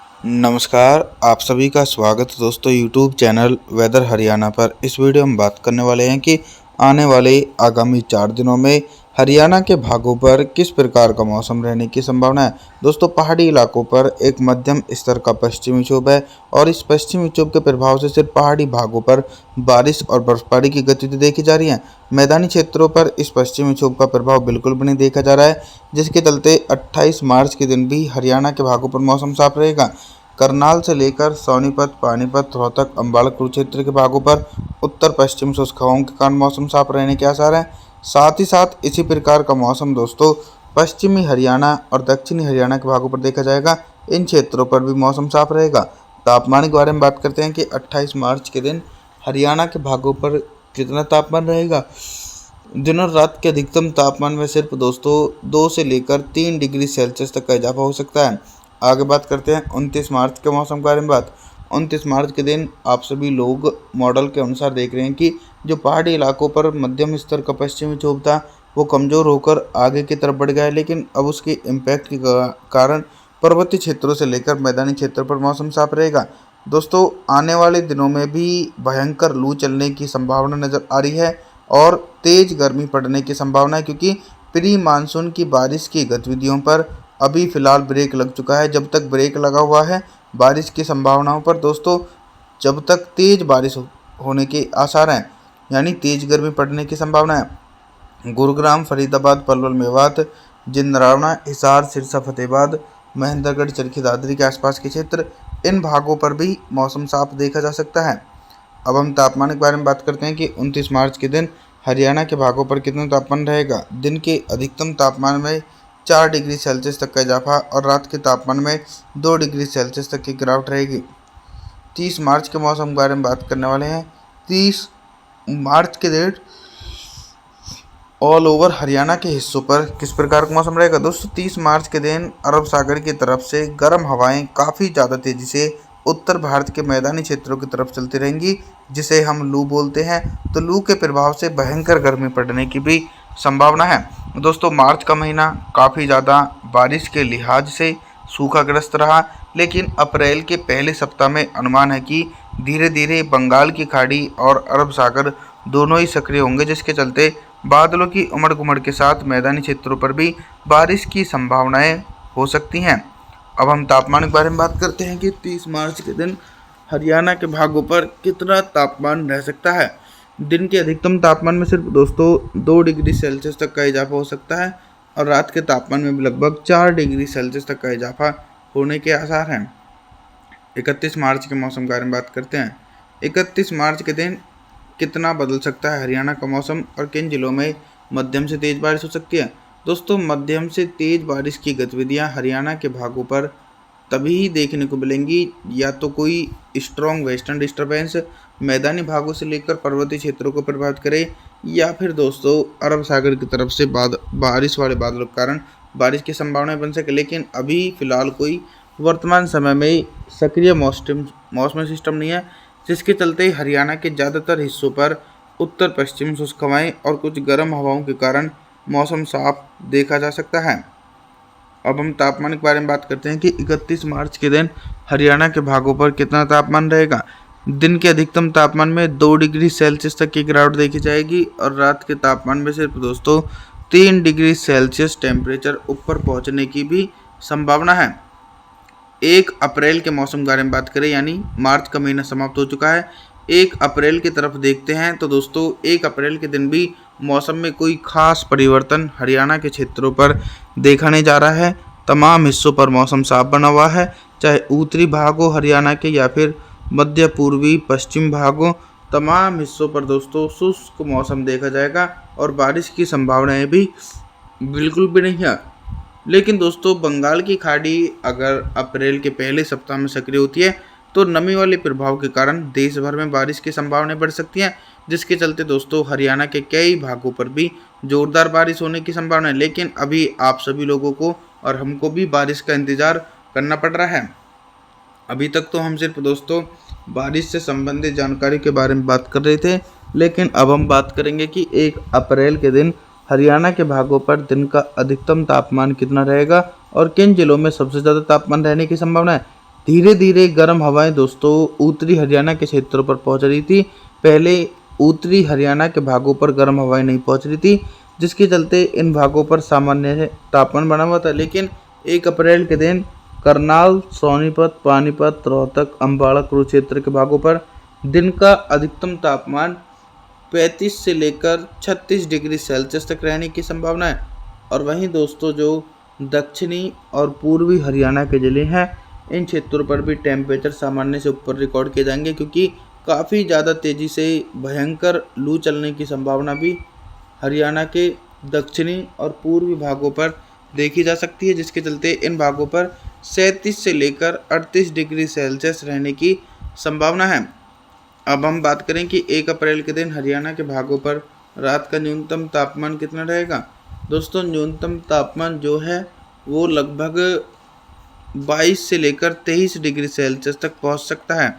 नमस्कार, आप सभी का स्वागत है दोस्तों यूट्यूब चैनल वेदर हरियाणा पर। इस वीडियो में बात करने वाले हैं कि आने वाले आगामी 4 दिनों में हरियाणा के भागों पर किस प्रकार का मौसम रहने की संभावना है। दोस्तों, पहाड़ी इलाकों पर एक मध्यम स्तर का पश्चिमी विक्षोभ है और इस पश्चिमी विक्षोभ के प्रभाव से सिर्फ पहाड़ी भागों पर बारिश और बर्फबारी की गतिविधि देखी जा रही है। मैदानी क्षेत्रों पर इस पश्चिमी विक्षोभ का प्रभाव बिल्कुल भी नहीं देखा जा रहा है, जिसके चलते 28 मार्च के दिन भी हरियाणा के भागों पर मौसम साफ रहेगा। करनाल से लेकर सोनीपत, पानीपत, रोहतक, अंबाला कुरुक्षेत्र के भागों पर उत्तर पश्चिम शुष्क हवाओं के कारण मौसम साफ रहने के आसार हैं। साथ ही साथ इसी प्रकार का मौसम दोस्तों पश्चिमी हरियाणा और दक्षिणी हरियाणा के भागों पर देखा जाएगा। इन क्षेत्रों पर भी मौसम साफ रहेगा। तापमान के बारे में बात करते हैं कि 28 मार्च के दिन हरियाणा के भागों पर कितना तापमान रहेगा। दिन और रात के अधिकतम तापमान में सिर्फ दोस्तों 2 से लेकर 3 डिग्री सेल्सियस तक का इजाफा हो सकता है। आगे बात करते हैं 29 मार्च के मौसम के बारे में। 29 मार्च के दिन आप सभी लोग मॉडल के अनुसार देख रहे हैं कि जो पहाड़ी इलाकों पर मध्यम स्तर का पश्चिमी विक्षोभ था वो कमज़ोर होकर आगे की तरफ बढ़ गया है, लेकिन अब उसके इम्पैक्ट के कारण पर्वतीय क्षेत्रों से लेकर मैदानी क्षेत्रों पर मौसम साफ रहेगा। दोस्तों, आने वाले दिनों में भी भयंकर लू चलने की संभावना नज़र आ रही है और तेज़ गर्मी पड़ने की संभावना है, क्योंकि प्री मानसून की बारिश की गतिविधियों पर अभी फ़िलहाल ब्रेक लग चुका है। जब तक ब्रेक लगा हुआ है बारिश की संभावनाओं पर दोस्तों, जब तक तेज़ बारिश होने के आसार हैं, यानी तेज़ गर्मी पड़ने की संभावना है। गुरुग्राम, फरीदाबाद, पलवल, मेवात, जिंदराना, हिसार, सिरसा, फतेहाबाद, महेंद्रगढ़, चरखी दादरी के आसपास के क्षेत्र, इन भागों पर भी मौसम साफ देखा जा सकता है। अब हम तापमान के बारे में बात करते हैं कि 29 मार्च के दिन हरियाणा के भागों पर कितना तापमान रहेगा। दिन के अधिकतम तापमान में 4 डिग्री सेल्सियस तक का इजाफा और रात के तापमान में 2 डिग्री सेल्सियस तक की गिरावट रहेगी। 30 मार्च के मौसम के बारे में बात करने वाले हैं। 30 मार्च के दिन ऑल ओवर हरियाणा के हिस्सों पर किस प्रकार का मौसम रहेगा। दोस्तों, 30 मार्च के दिन अरब सागर की तरफ से गर्म हवाएं काफ़ी ज़्यादा तेज़ी से उत्तर भारत के मैदानी क्षेत्रों की तरफ चलती रहेंगी, जिसे हम लू बोलते हैं। तो लू के प्रभाव से भयंकर गर्मी पड़ने की भी संभावना है। दोस्तों, मार्च का महीना काफ़ी ज़्यादा बारिश के लिहाज से सूखाग्रस्त रहा, लेकिन अप्रैल के पहले सप्ताह में अनुमान है कि धीरे धीरे बंगाल की खाड़ी और अरब सागर दोनों ही सक्रिय होंगे, जिसके चलते बादलों की उमड़ घुमड़ के साथ मैदानी क्षेत्रों पर भी बारिश की संभावनाएं हो सकती हैं। अब हम तापमान के बारे में बात करते हैं कि 30 मार्च के दिन हरियाणा के भागों पर कितना तापमान रह सकता है। दिन के अधिकतम तापमान में सिर्फ दोस्तों 2 डिग्री सेल्सियस तक का इजाफा हो सकता है और रात के तापमान में भी लगभग 4 डिग्री सेल्सियस तक का इजाफा होने के आसार हैं। 31 मार्च के मौसम के बारे में बात करते हैं। 31 मार्च के दिन कितना बदल सकता है हरियाणा का मौसम और किन जिलों में मध्यम से तेज़ बारिश हो सकती है। दोस्तों, मध्यम से तेज़ बारिश की गतिविधियां हरियाणा के भागों पर तभी ही देखने को मिलेंगी या तो कोई स्ट्रॉन्ग वेस्टर्न डिस्टर्बेंस मैदानी भागों से लेकर पर्वतीय क्षेत्रों को प्रभावित करे, या फिर दोस्तों अरब सागर की तरफ से बारिश वाले बादलों के कारण बारिश की संभावनाएं बन सके। लेकिन अभी फ़िलहाल कोई वर्तमान समय में सक्रिय मौसमी सिस्टम नहीं है, जिसके चलते हरियाणा के ज़्यादातर हिस्सों पर उत्तर पश्चिम शुष्क हवाएं और कुछ गर्म हवाओं के कारण मौसम साफ देखा जा सकता है। अब हम तापमान के बारे में बात करते हैं कि 31 मार्च के दिन हरियाणा के भागों पर कितना तापमान रहेगा। दिन के अधिकतम तापमान में 2 डिग्री सेल्सियस तक की गिरावट देखी जाएगी और रात के तापमान में सिर्फ दोस्तों 3 डिग्री सेल्सियस टेम्परेचर ऊपर पहुंचने की भी संभावना है। 1 अप्रैल के मौसम के बारे में बात करें, यानी मार्च का महीना समाप्त हो चुका है। 1 अप्रैल की तरफ देखते हैं तो दोस्तों 1 अप्रैल के दिन भी मौसम में कोई खास परिवर्तन हरियाणा के क्षेत्रों पर देखा नहीं जा रहा है। तमाम हिस्सों पर मौसम साफ बना हुआ है, चाहे उत्तरी भाग हो हरियाणा के या फिर मध्य पूर्वी पश्चिम भाग हो। तमाम हिस्सों पर दोस्तों शुष्क मौसम देखा जाएगा और बारिश की संभावनाएं भी बिल्कुल भी नहीं है। लेकिन दोस्तों, बंगाल की खाड़ी अगर अप्रैल के पहले सप्ताह में सक्रिय होती है तो नमी वाले प्रभाव के कारण देश भर में बारिश की संभावनाएं बढ़ सकती हैं, जिसके चलते दोस्तों हरियाणा के कई भागों पर भी जोरदार बारिश होने की संभावना है। लेकिन अभी आप सभी लोगों को और हमको भी बारिश का इंतज़ार करना पड़ रहा है। अभी तक तो हम सिर्फ दोस्तों बारिश से संबंधित जानकारी के बारे में बात कर रहे थे, लेकिन अब हम बात करेंगे कि 1 अप्रैल के दिन हरियाणा के भागों पर दिन का अधिकतम तापमान कितना रहेगा और किन जिलों में सबसे ज़्यादा तापमान रहने की संभावना है। धीरे धीरे गर्म हवाएं दोस्तों उत्तरी हरियाणा के क्षेत्रों पर पहुंच रही थी। पहले उत्तरी हरियाणा के भागों पर गर्म हवाएं नहीं पहुंच रही थी, जिसके चलते इन भागों पर सामान्य तापमान बना हुआ था। लेकिन 1 अप्रैल के दिन करनाल, सोनीपत, पानीपत, रोहतक, अम्बाड़ा, कुरुक्षेत्र के भागों पर दिन का अधिकतम तापमान 35 से लेकर 36 डिग्री सेल्सियस तक रहने की संभावना है। और वहीं दोस्तों जो दक्षिणी और पूर्वी हरियाणा के ज़िले हैं, इन क्षेत्रों पर भी टेम्परेचर सामान्य से ऊपर रिकॉर्ड किए जाएंगे, क्योंकि काफ़ी ज़्यादा तेज़ी से भयंकर लू चलने की संभावना भी हरियाणा के दक्षिणी और पूर्वी भागों पर देखी जा सकती है, जिसके चलते इन भागों पर 37 से लेकर 38 डिग्री सेल्सियस रहने की संभावना है। अब हम बात करें कि 1 अप्रैल के दिन हरियाणा के भागों पर रात का न्यूनतम तापमान कितना रहेगा। दोस्तों न्यूनतम तापमान जो है वो लगभग 22 से लेकर 23 डिग्री सेल्सियस तक पहुंच सकता है।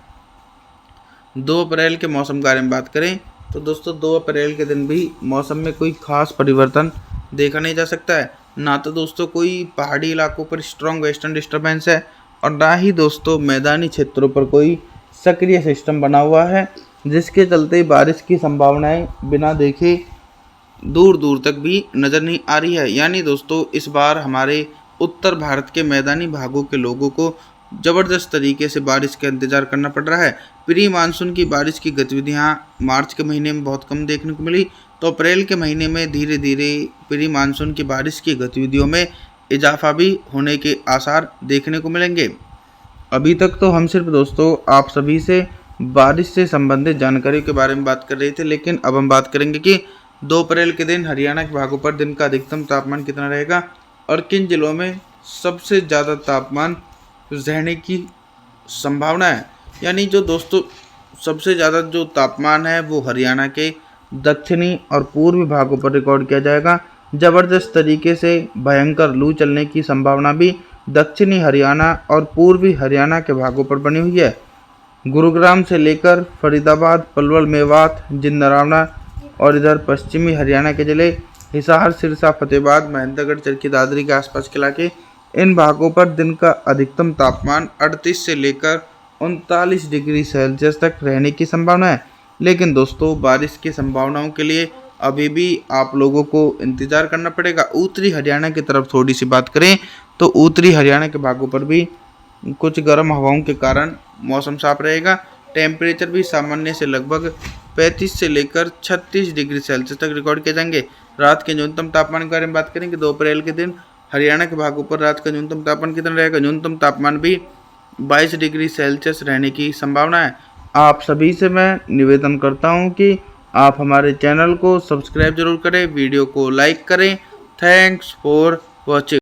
2 अप्रैल के मौसम के बारे में बात करें तो दोस्तों 2 अप्रैल के दिन भी मौसम में कोई खास परिवर्तन देखा नहीं जा सकता है। ना तो दोस्तों कोई पहाड़ी इलाकों पर स्ट्रॉन्ग वेस्टर्न डिस्टर्बेंस है, और ना ही दोस्तों मैदानी क्षेत्रों पर कोई सक्रिय सिस्टम बना हुआ है, जिसके चलते बारिश की संभावनाएं बिना देखे दूर दूर तक भी नज़र नहीं आ रही है। यानी दोस्तों इस बार हमारे उत्तर भारत के मैदानी भागों के लोगों को ज़बरदस्त तरीके से बारिश का इंतज़ार करना पड़ रहा है। प्री मानसून की बारिश की गतिविधियाँ मार्च के महीने में बहुत कम देखने को मिली, तो अप्रैल के महीने में धीरे धीरे प्री मानसून की बारिश की गतिविधियों में इजाफा भी होने के आसार देखने को मिलेंगे। अभी तक तो हम सिर्फ दोस्तों आप सभी से बारिश से संबंधित जानकारी के बारे में बात कर रहे थे, लेकिन अब हम बात करेंगे कि 2 अप्रैल के दिन हरियाणा के भागों पर दिन का अधिकतम तापमान कितना रहेगा और किन जिलों में सबसे ज़्यादा तापमान रहने की संभावना है। यानी जो दोस्तों सबसे ज़्यादा जो तापमान है वो हरियाणा के दक्षिणी और पूर्वी भागों पर रिकॉर्ड किया जाएगा। ज़बरदस्त तरीके से भयंकर लू चलने की संभावना भी दक्षिणी हरियाणा और पूर्वी हरियाणा के भागों पर बनी हुई है। गुरुग्राम से लेकर फरीदाबाद, पलवल, मेवात, जिंदरावना और इधर पश्चिमी हरियाणा के ज़िले हिसार, सिरसा, फतेहाबाद, महेंद्रगढ़, चरखी दादरी के आसपास के इलाके, इन भागों पर दिन का अधिकतम तापमान 38 से लेकर 39 डिग्री सेल्सियस तक रहने की संभावना है। लेकिन दोस्तों बारिश की संभावनाओं के लिए अभी भी आप लोगों को इंतज़ार करना पड़ेगा। उत्तरी हरियाणा की तरफ थोड़ी सी बात करें तो उत्तरी हरियाणा के भागों पर भी कुछ गर्म हवाओं के कारण मौसम साफ रहेगा। टेम्परेचर भी सामान्य से लगभग 35 से लेकर 36 डिग्री सेल्सियस तक रिकॉर्ड किए जाएंगे। रात के न्यूनतम तापमान के बारे में बात करें कि 2 अप्रैल के दिन हरियाणा के भागों पर रात का न्यूनतम तापमान कितना रहेगा। न्यूनतम तापमान भी 22 डिग्री सेल्सियस रहने की संभावना है। आप सभी से मैं निवेदन करता हूं कि आप हमारे चैनल को सब्सक्राइब जरूर करें, वीडियो को लाइक करें। Thanks for watching.